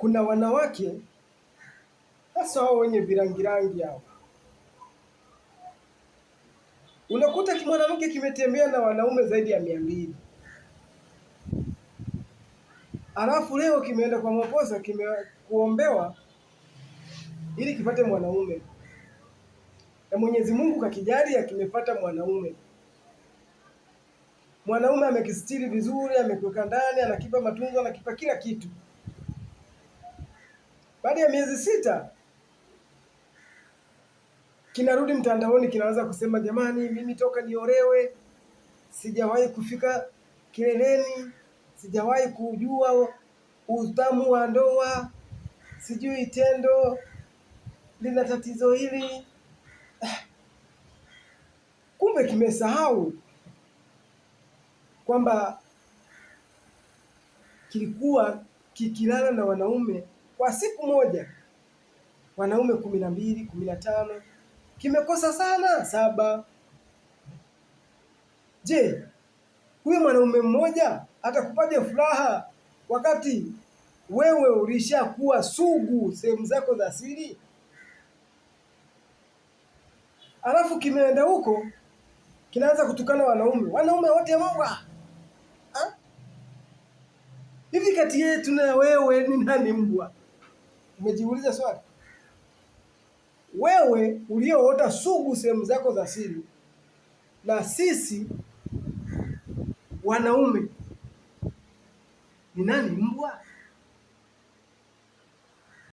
kuna wanawake hasa hao wenye virangirangi hao, unakuta kimwanamke kimetembea na wanaume zaidi ya 200, alafu leo kimeenda kwa Mwaposa kuombewa ili kipate mwanaume, na Mwenyezi Mungu kakijalia kimepata mwanaume. Mwanaume amekistiri vizuri, amekiweka ndani, anakipa matunzo, anakipa kila kitu. Baada ya miezi 6 kinarudi mtandaoni, kinaanza kusema jamani, mimi toka niolewe sijawahi kufika kileleni, sijawahi kujua utamu wa ndoa, sijui tendo lina tatizo hili. Kumbe kimesahau kwamba kilikuwa kikilala na wanaume kwa siku moja, wanaume 12, 15, kimekosa sana 7. Je, huyo mwanaume mmoja atakupaje furaha wakati wewe ulishakuwa sugu sehemu zako za siri? Alafu kimeenda huko kinaanza kutukana wanaume wote mbwa. Hivi kati yetu na wewe ni nani mbwa? Umejiuliza swali? Wewe ulioota sugu sehemu zako za siri na sisi wanaume, ni nani mbwa?